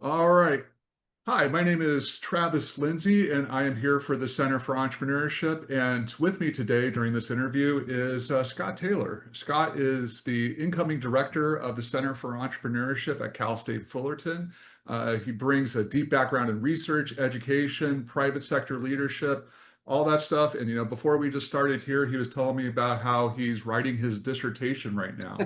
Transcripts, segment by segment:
All right. Hi, my name is Travis Lindsay, and I am here for the Center for Entrepreneurship. And with me today during this interview is Scott Taylor. Scott is the incoming director of the Center for Entrepreneurship at Cal State Fullerton. He brings a deep background in research, education, private sector leadership, all that stuff. And, before we just started here, he was telling me about how he's writing his dissertation right now.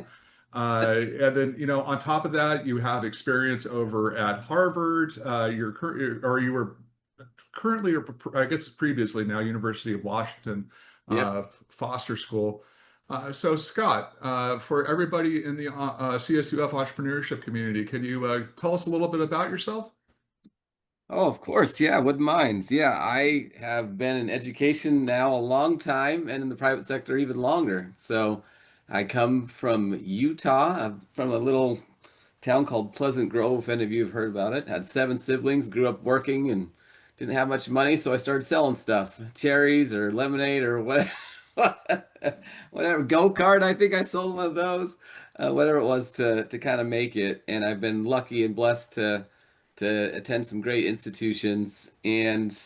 And then, on top of that, you have experience over at Harvard. You were currently, or I guess previously now, University of Washington, Yep. Foster School. So, Scott, for everybody in the CSUF entrepreneurship community, can you tell us a little bit about yourself? Oh, of course. Yeah, wouldn't mind. Yeah, I have been in education now a long time and in the private sector even longer. So I come from Utah, from a little town called Pleasant Grove, if any of you have heard about it. Had 7 siblings, grew up working and didn't have much money, so I started selling stuff, cherries or lemonade or what, whatever, go-kart. I think I sold one of those, whatever it was to kind of make it. And I've been lucky and blessed to attend some great institutions, and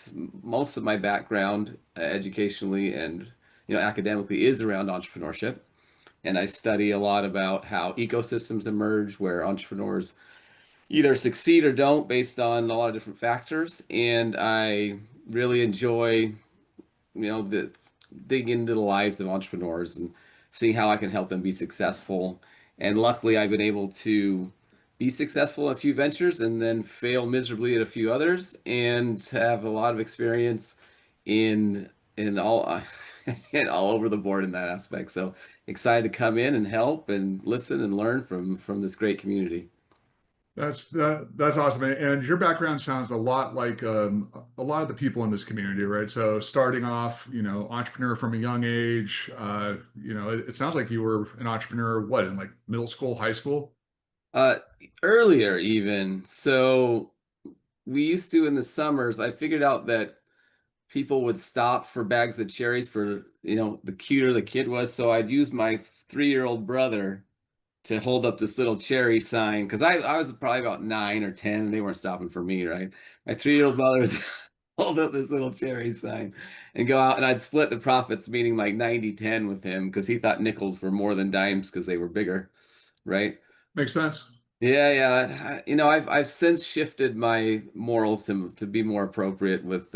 most of my background educationally and academically is around entrepreneurship. And I study a lot about how ecosystems emerge where entrepreneurs either succeed or don't based on a lot of different factors. And I really enjoy, the digging into the lives of entrepreneurs and seeing how I can help them be successful. And luckily, I've been able to be successful in a few ventures and then fail miserably at a few others, and have a lot of experience in all and all over the board in that aspect. So excited to come in and help and listen and learn from this great community. That's awesome. And your background sounds a lot like a lot of the people in this community, right? So starting off, entrepreneur from a young age. It sounds like you were an entrepreneur, what, in like middle school, high school? Uh, Earlier even, so we used to in the summers, I figured out that people would stop for bags of cherries for, the cuter the kid was. So I'd use my 3-year-old brother to hold up this little cherry sign because I was probably about 9 or 10 and they weren't stopping for me, right? My 3-year-old brother would hold up this little cherry sign and go out, and I'd split the profits, meaning like 90-10 with him because he thought nickels were more than dimes because they were bigger, right? Makes sense. Yeah, yeah. I've since shifted my morals to be more appropriate with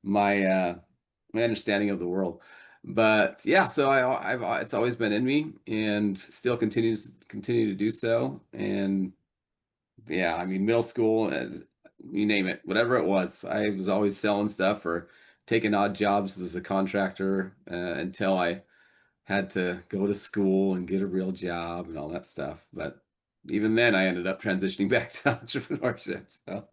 my my understanding of the world. But yeah, so I've it's always been in me and still continue to do so. And yeah, I mean, middle school, you name it, whatever it was, I was always selling stuff or taking odd jobs as a contractor until I had to go to school and get a real job and all that stuff. But even then, I ended up transitioning back to entrepreneurship. So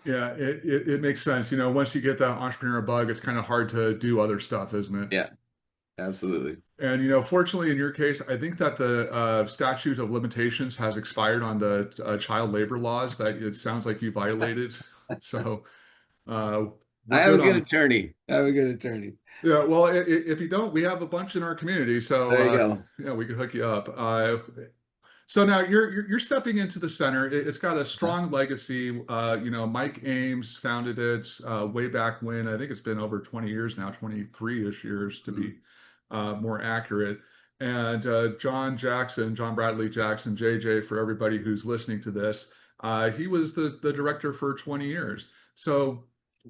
Yeah, it makes sense. Once you get that entrepreneur bug, it's kind of hard to do other stuff, isn't it? yeah, absolutely. And fortunately, in your case, I think that the statute of limitations has expired on the child labor laws that it sounds like you violated. So uh, I we're have a good good on. attorney. I have a good attorney. Yeah, well, if you don't, we have a bunch in our community, so There you go. yeah, we could hook you up. So now you're stepping into the center. It's got a strong legacy. Mike Ames founded it way back when. I think it's been over 20 years now, 23-ish years to Mhm. be more accurate. And John Bradley Jackson, JJ, for everybody who's listening to this, he was the director for 20 years. So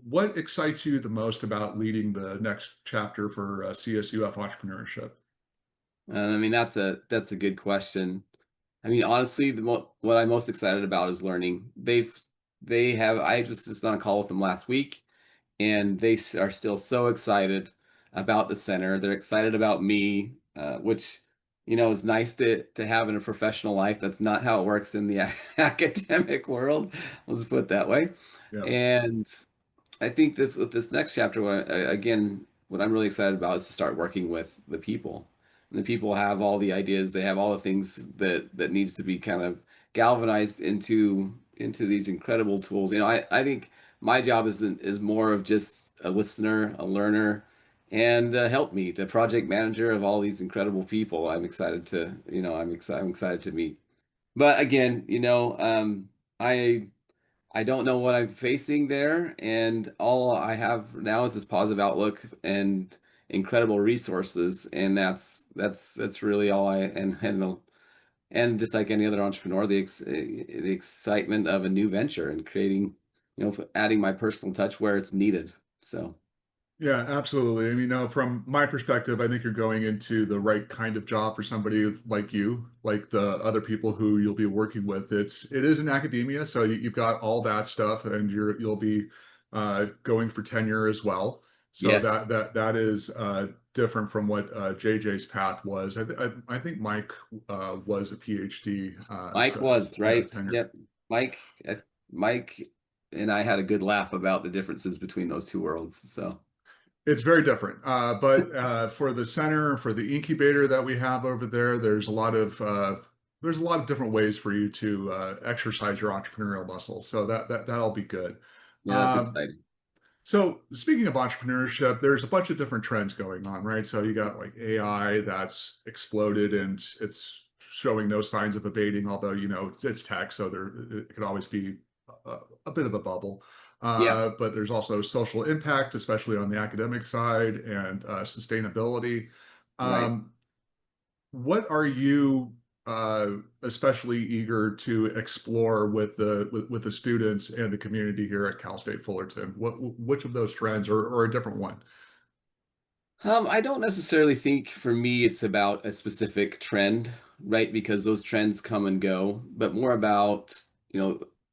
what excites you the most about leading the next chapter for CSUF entrepreneurship? I mean, that's a good question. I mean, honestly, what I'm most excited about is learning. They have. I was just on a call with them last week, and are still so excited about the center. They're excited about me, which is nice to have in a professional life. That's not how it works in the academic world. Let's put it that way. Yeah. And I think this with this next chapter, again, what I'm really excited about is to start working with the people. And the people have all the ideas, they have all the things that needs to be kind of galvanized into these incredible tools. I think my job is more of just a listener, a learner, and help me, the project manager of all these incredible people. I'm excited to meet. But again, I I don't know what I'm facing there, and all I have now is this positive outlook and incredible resources, and that's really all I and just like any other entrepreneur, the excitement of a new venture and creating, adding my personal touch where it's needed. So Yeah, absolutely. I mean, no, from my perspective, I think you're going into the right kind of job for somebody like you, like the other people who you'll be working with. It is in academia, so you've got all that stuff, and you'll be going for tenure as well. So yes, that is different from what JJ's path was. I think Mike was a PhD, Mike so was yeah, right. tenure. Yep, Mike, uh, Mike, and I had a good laugh about the differences between those two worlds. So It's very different. But for the center, for the incubator that we have over there, there's a lot of different ways for you to exercise your entrepreneurial muscles. So that'll be good. yeah, that's Um, exciting. so speaking of entrepreneurship, there's a bunch of different trends going on, right? So you got like AI that's exploded and it's showing no signs of abating, although it's tech, so it could always be a bit of a bubble. Yeah, But there's also social impact, especially on the academic side, and sustainability. right. Um, what are you especially eager to explore with the students and the community here at Cal State Fullerton? Which of those trends, or a different one? I don't necessarily think for me it's about a specific trend, right? Because those trends come and go, but more about,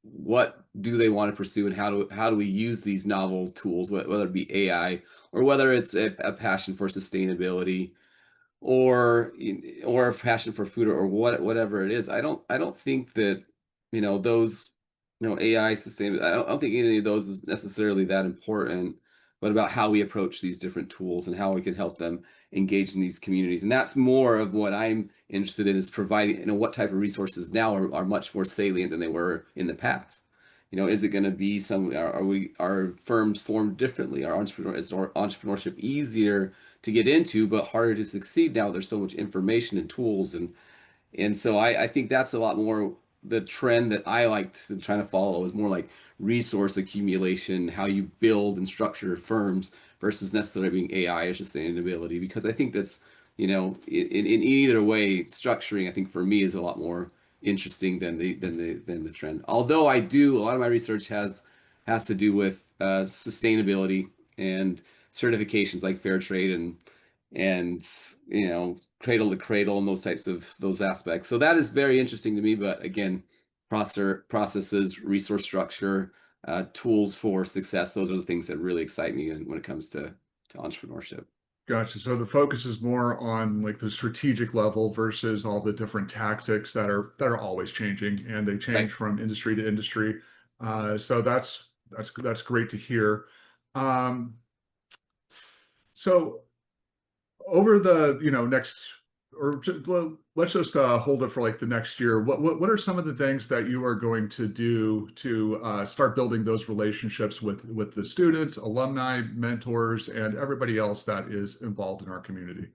what do they want to pursue and how do we use these novel tools, whether it be AI or whether it's a passion for sustainability or a passion for food or whatever it is. I don't think that those AI sustainability. I don't think any of those is necessarily that important, but about how we approach these different tools and how we can help them engage in these communities. And that's more of what I'm interested in, is providing what type of resources now are much more salient than they were in the past. Is it going to be are firms formed differently? Is our entrepreneurship easier to get into, but harder to succeed now? There's so much information and tools, and so I think that's a lot more the trend that I like to try to follow, is more like resource accumulation, how you build and structure firms versus necessarily being AI or sustainability. Because I think that's, in either way, structuring, I think for me is a lot more interesting than the trend. Although a lot of my research has to do with sustainability and certifications like fair trade and cradle to cradle and those aspects. So that is very interesting to me. But again, processes, resource structure, tools for success, those are the things that really excite me when it comes to entrepreneurship. Gotcha. So the focus is more on like the strategic level versus all the different tactics that are always changing, and they change Right. from industry to industry. So that's great to hear. Um, so over the next, let's just hold it for like the next year. What are some of the things that you are going to do to start building those relationships with the students, alumni, mentors, and everybody else that is involved in our community?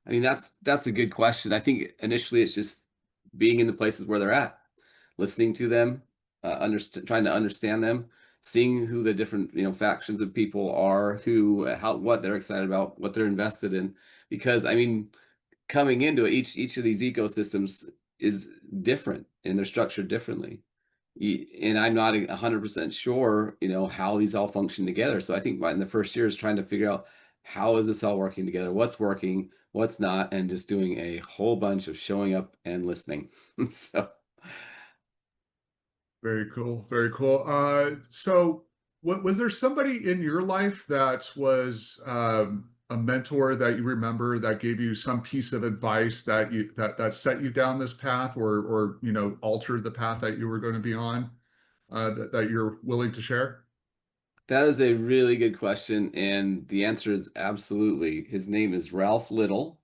I mean, that's a good question. I think initially it's just being in the places where they're at, listening to them, trying to understand them, seeing who the different factions of people are, what they're excited about, what they're invested in. Because I mean, coming into it, each of these ecosystems is different and they're structured differently. And I'm not 100% sure, how these all function together. So I think in the first year is trying to figure out how is this all working together, what's working, what's not, and just doing a whole bunch of showing up and listening. So Very cool. Very cool. So was there somebody in your life that was a mentor that you remember that gave you some piece of advice that set you down this path, or altered the path that you were going to be on, that you're willing to share? that is a really good question. And the answer is absolutely. His name is Ralph Little,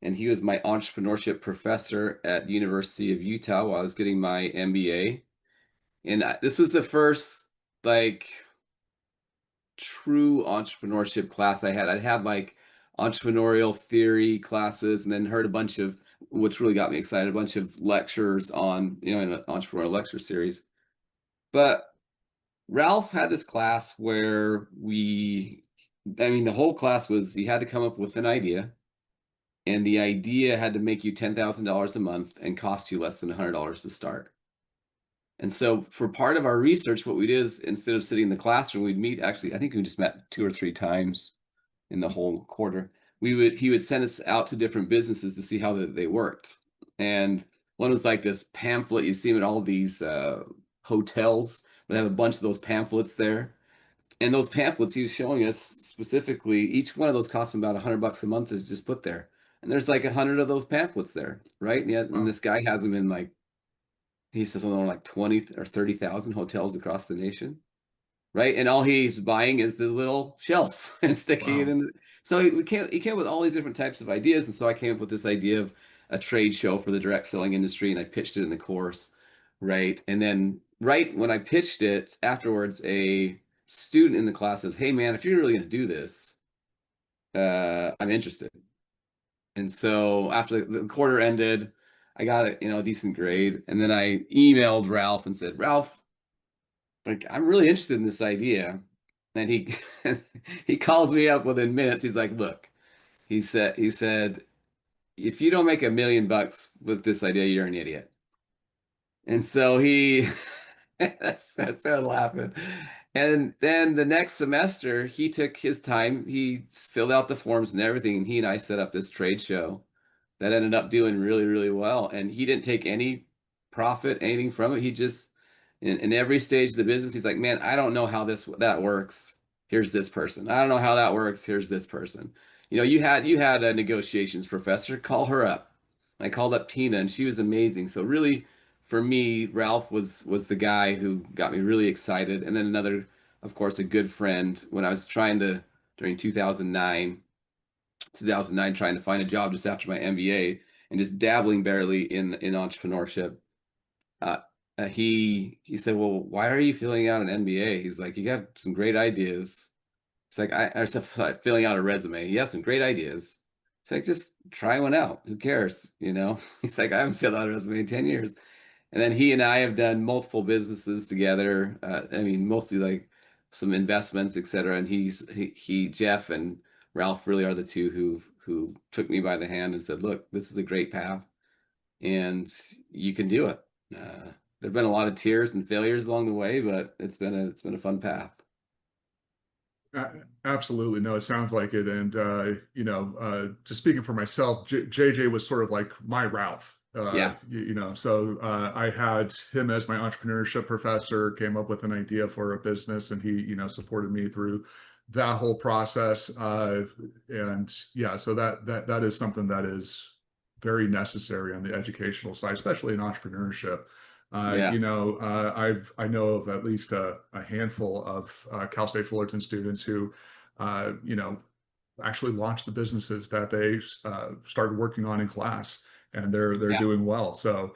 and he was my entrepreneurship professor at University of Utah while I was getting my MBA. And this was the first like true entrepreneurship class I had like entrepreneurial theory classes, and then heard a bunch of, which really got me excited, a bunch of lectures on, in an entrepreneurial lecture series. But Ralph had this class where the whole class was, you had to come up with an idea, and the idea had to make you $10,000 a month and cost you less than $100 to start. And so for part of our research, what we did is, instead of sitting in the classroom, we'd meet, actually, I think we just met 2 or 3 times in the whole quarter. He would send us out to different businesses to see how they worked. And one was like this pamphlet, you see them at all these hotels, they have a bunch of those pamphlets there. And those pamphlets he was showing us specifically, each one of those costs him about $100 a month to just put there. And there's like 100 of those pamphlets there, right? And yet, and Wow. this guy has them in like, he says something like 20 or 30,000 hotels across the nation, right? And all he's buying is this little shelf and sticking it Wow. in. So he came up with all these different types of ideas. And so I came up with this idea of a trade show for the direct selling industry, and I pitched it in the course, right? And then right when I pitched it afterwards, a student in the class says, "Hey man, if you're really going to do this, I'm interested." And so after the quarter ended, I got a decent grade. And then I emailed Ralph and said, "Ralph, like, I'm really interested in this idea." And he he calls me up within minutes. He's like, "Look," he said, "if you don't make $1 million with this idea, you're an idiot." And so he I started laughing. And then the next semester, he took his time. He filled out the forms and everything, and he and I set up this trade show that ended up doing really, really well. And he didn't take any profit, anything from it. He just, in every stage of the business, he's like, "Man, I don't know how that works. Here's this person. I don't know how that works. Here's this person." You had a negotiations professor. Call her up. I called up Tina, and she was amazing. So really, for me, Ralph was the guy who got me really excited. And then another, of course, a good friend, when I was trying to, during 2009, trying to find a job just after my MBA and just dabbling barely in entrepreneurship. Uh, he said, "Well, why are you filling out an MBA?" He's like, "You have some great ideas." It's like, I was filling out a resume. You have some great ideas. It's like, just try one out. Who cares? He's like, "I haven't filled out a resume in 10 years." And then he and I have done multiple businesses together. Mostly like some investments, et cetera. And Jeff and Ralph really are the two who took me by the hand and said, "Look, this is a great path, and you can do it." There've been a lot of tears and failures along the way, but it's been a fun path. Absolutely. No, it sounds like it. And, just speaking for myself, JJ was sort of like my Ralph. Yeah, So I had him as my entrepreneurship professor, came up with an idea for a business, and he, supported me through that whole process. And yeah, so that is something that is very necessary on the educational side, especially in entrepreneurship. yeah, I know of at least a handful of Cal State Fullerton students who, uh, you know, actually launched the businesses that they started working on in class, and they're yeah. doing well. So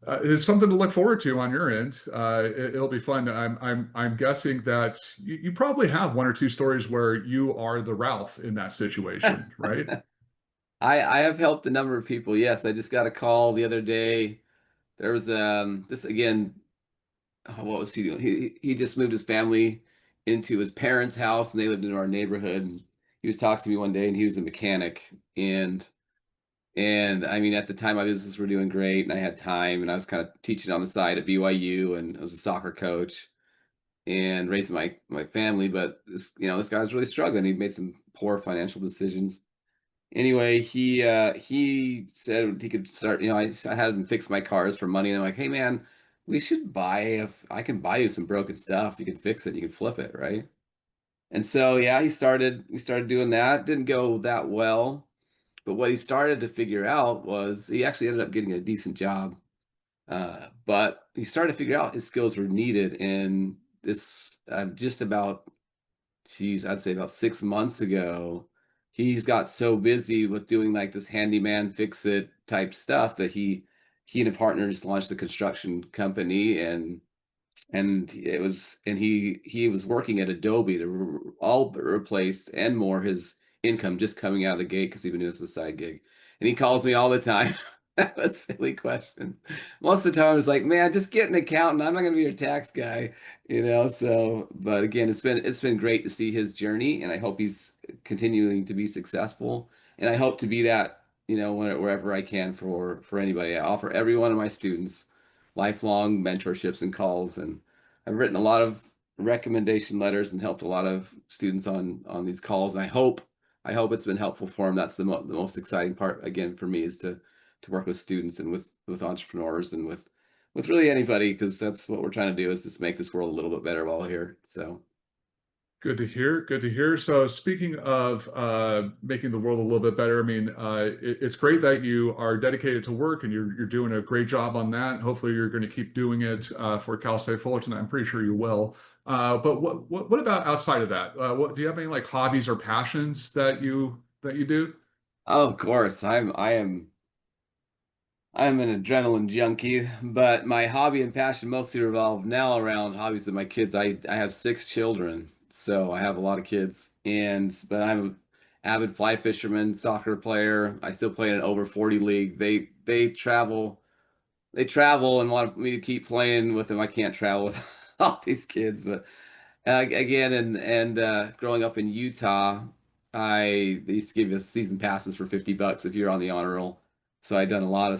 it's something to look forward to on your end. It'll be fun. I'm guessing that you probably have one or two stories where you are the Ralph in that situation, right? I have helped a number of people. Yes, I just got a call the other day. There was this again. What was he doing? He just moved his family into his parents' house, and they lived in our neighborhood. And he was talking to me one day, and he was a mechanic. And at the time, my business were doing great, and I had time, and I was kind of teaching on the side at BYU, and I was a soccer coach and raising my family. But this guy was really struggling. He made some poor financial decisions. Anyway, he said he could start. I had him fix my cars for money, and I'm like, "Hey man, we should buy, if I can buy you some broken stuff, you can fix it, you can flip it, right?" And so yeah, we started doing that. Didn't go that well, but what he started to figure out was, he actually ended up getting a decent job. But he started to figure out his skills were needed in this, just about, geez, I'd say about 6 months ago, he's got so busy with doing like this handyman fix it type stuff that he and a partner just launched a construction company, and and he was working at Adobe to all but replace and more his income just coming out of the gate because he'd been doing this as a side gig. And he calls me all the time. That's a silly question. Most of the time, I was like, "Man, just get an accountant. I'm not going to be your tax guy, you know." So, but again, it's been great to see his journey, and I hope he's continuing to be successful. And I hope to be that, wherever I can for anybody. I offer every one of my students lifelong mentorships and calls, and I've written a lot of recommendation letters and helped a lot of students on these calls. And I hope it's been helpful for them. That's the most exciting part again for me is to work with students and with entrepreneurs and with really anybody, because that's what we're trying to do is just make this world a little bit better while here. So Good to hear. Good to hear. So, speaking of making the world a little bit better, I mean, it's great that you are dedicated to work and you're doing a great job on that. Hopefully, you're going to keep doing it for Cal State Fullerton. I'm pretty sure you will. But what about outside of that? What do you have any like hobbies or passions that you do? of course, I'm an adrenaline junkie, but my hobby and passion mostly revolve now around hobbies of my kids. I have 6 children, so I have a lot of kids, and but I'm an avid fly fisherman, soccer player. I still play in an over 40 league. They travel and want me to keep playing with them. I can't travel with all these kids, but again, and growing up in Utah, they used to give us season passes for $50 if you're on the honor roll. So I done a lot of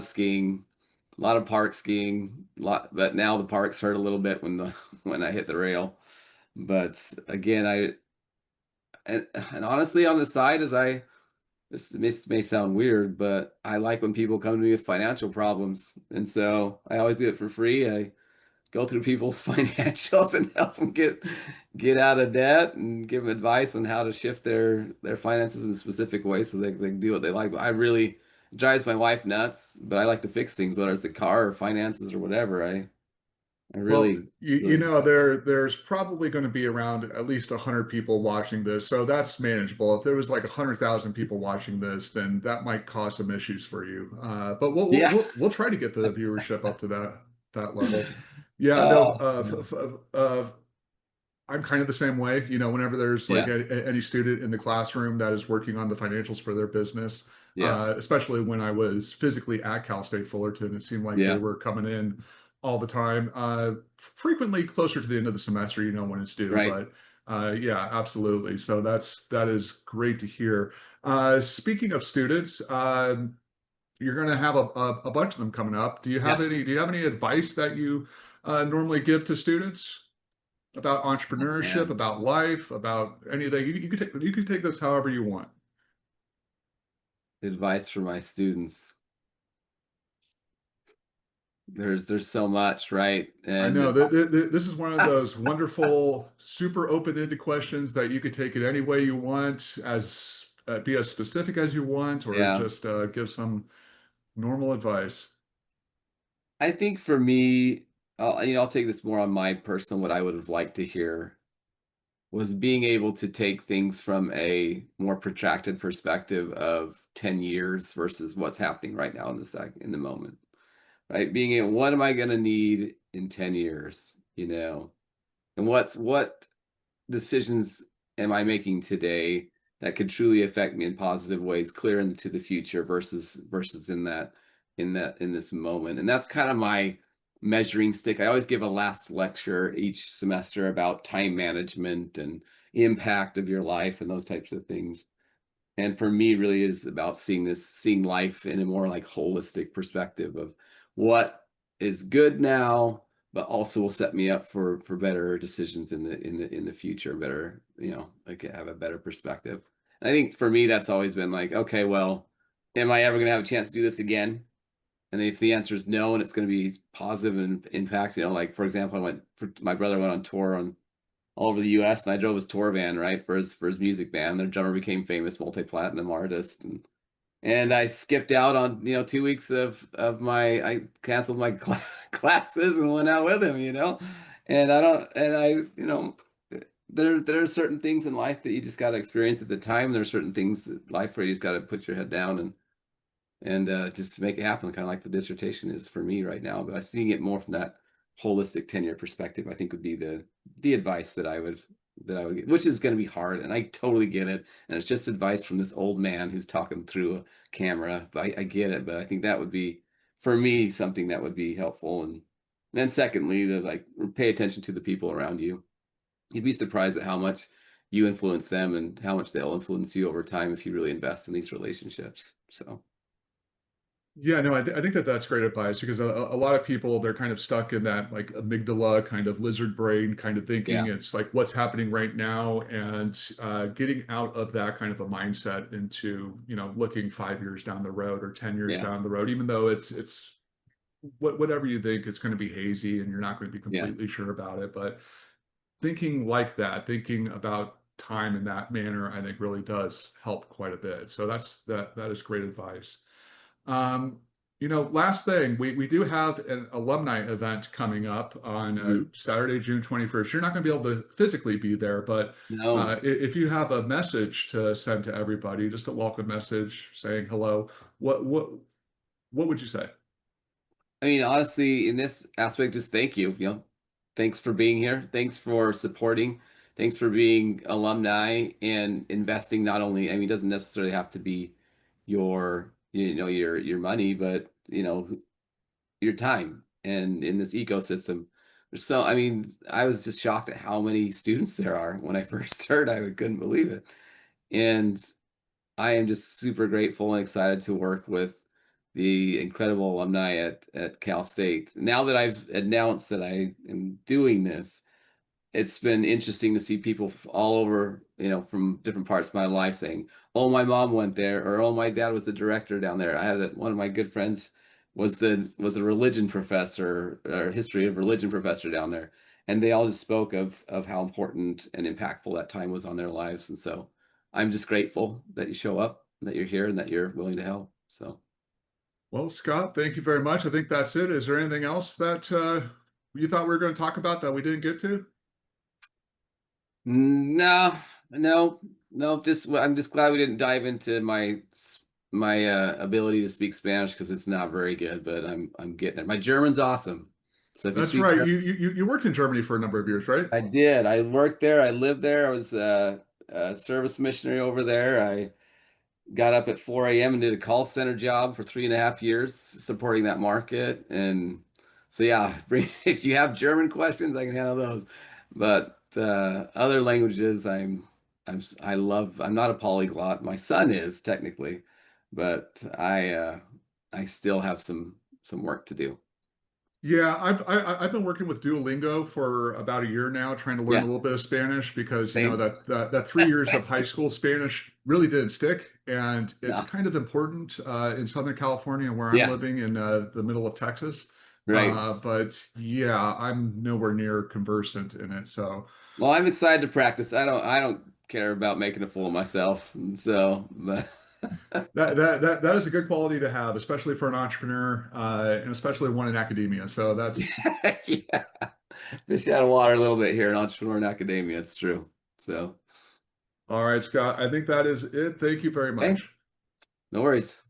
skiing, a lot of park skiing, but now the parks hurt a little bit when I hit the rail. But again, and honestly, on the side, this may sound weird, but I like when people come to me with financial problems, and so I always do it for free. I go through people's financials and help them get out of debt and give them advice on how to shift their finances in a specific way so they can do what they like. I really it drives my wife nuts, but I like to fix things, whether it's a car or finances or whatever. I Well, really, you really, know, there's probably going to be around at least 100 people watching this, so that's manageable. If there was like 100,000 people watching this, then that might cause some issues for you. But yeah. we'll try to get the viewership up to that level. Yeah, no, Oh, I'm kind of the same way. You know, whenever there's like yeah, any student in the classroom that is working on the financials for their business, yeah, especially when I was physically at Cal State Fullerton, it seemed like they yeah, were coming in all the time, frequently closer to the end of the semester, you know, when it's due. right. But yeah, absolutely. So that is great to hear. Speaking of students, you're going to have a bunch of them coming up. Yeah. Do you have any advice that you normally give to students? About Oh, entrepreneurship, man. about life, about anything. You could take this however you want. Advice for my students. There's so much, right? I know And that this is one of those wonderful, super open-ended questions that you could take it any way you want, as be as specific as you want, or yeah. just give some normal advice. I think for me, I'll take this more on my personal, what I would have liked to hear was being able to take things from a more protracted perspective of 10 years versus what's happening right now in the moment, right? Being able, what am I going to need in 10 years, and what decisions am I making today that could truly affect me in positive ways, clear into the future versus in this moment. And that's kind of my measuring stick. I always give a last lecture each semester about time management and impact of your life and those types of things. And for me, really, it is about seeing life in a more like holistic perspective of what is good now, but also will set me up for better decisions in the future, better, like have a better perspective. And I think for me, that's always been like, okay, well, am I ever going to have a chance to do this again? And if the answer is no, and it's going to be positive and impact, like for example, my brother went on tour all over the U.S. and I drove his tour van, right, for his music band. Their drummer became famous, multi-platinum artist, and I skipped out on 2 weeks of my I canceled my classes and went out with him. And I don't and I there are certain things in life that you just got to experience at the time. There are certain things in life where you just got to put your head down and just make it happen, kind of like the dissertation is for me right now. But I'm seeing it more from that holistic tenure perspective, I think would be the advice that I would get, which is going to be hard, and I totally get it. And it's just advice from this old man who's talking through a camera. But I get it, but I think that would be for me something that would be helpful. And then secondly, the like pay attention to the people around you. You'd be surprised at how much you influence them and how much they'll influence you over time if you really invest in these relationships. So Yeah, no, I think that that's great advice because a lot of people, they're kind of stuck in that like amygdala kind of lizard brain kind of thinking. yeah, It's like what's happening right now, and getting out of that kind of a mindset into, looking 5 years down the road or 10 years yeah, down the road, even though it's whatever you think, it's going to be hazy and you're not going to be yeah. completely sure about it. But thinking like that, thinking about time in that manner, I think really does help quite a bit. So that is great advice. Um, last thing, we do have an alumni event coming up on Mhm. Saturday, June 21st. You're not going to be able to physically be there, but No. if you have a message to send to everybody, just a welcome message saying hello, what would you say? I mean, honestly, in this aspect, just thank you. Thanks for being here. Thanks for supporting. Thanks for being alumni and investing not only, I mean, it doesn't necessarily have to be your money, but your time and in this ecosystem. I mean, I was just shocked at how many students there are. When I first heard, I couldn't believe it. And I am just super grateful and excited to work with the incredible alumni at Cal State. Now that I've announced that I am doing this, it's been interesting to see people all over, from different parts of my life saying, "Oh, my mom went there," or "Oh, my dad was the director down there." I had one of my good friends was a religion professor or history of religion professor down there, and they all just spoke of how important and impactful that time was on their lives. And so I'm just grateful that you show up, that you're here, and that you're willing to help. So. Well, Scott, thank you very much. I think that's it. Is there anything else that you thought we were going to talk about that we didn't get to? No, no, no. I'm just glad we didn't dive into my ability to speak Spanish because it's not very good, but I'm getting it. My German's awesome. So if you That's speak right. German, You worked in Germany for a number of years, right? I did. I worked there. I lived there. I was a service missionary over there. I got up at 4 a.m. and did a call center job for 3.5 years supporting that market. And so, yeah, if you have German questions, I can handle those. But other languages, I'm not a polyglot. My son is technically, but I still have some work to do. Yeah, I've been working with Duolingo for about a year now, trying to learn a Yeah, little bit of Spanish because same. that 3 years of high school Spanish really didn't stick, and it's No, kind of important in Southern California where I'm yeah, living in the middle of Texas. right. But yeah, I'm nowhere near conversant in it. So Well, I'm excited to practice. I don't care about making a fool of myself. So, but that is a good quality to have, especially for an entrepreneur, and especially one in academia. So that's yeah, fish out of water a little bit here in entrepreneur and academia. It's true. So, all right, Scott. I think that is it. Thank you very hey, much. no worries.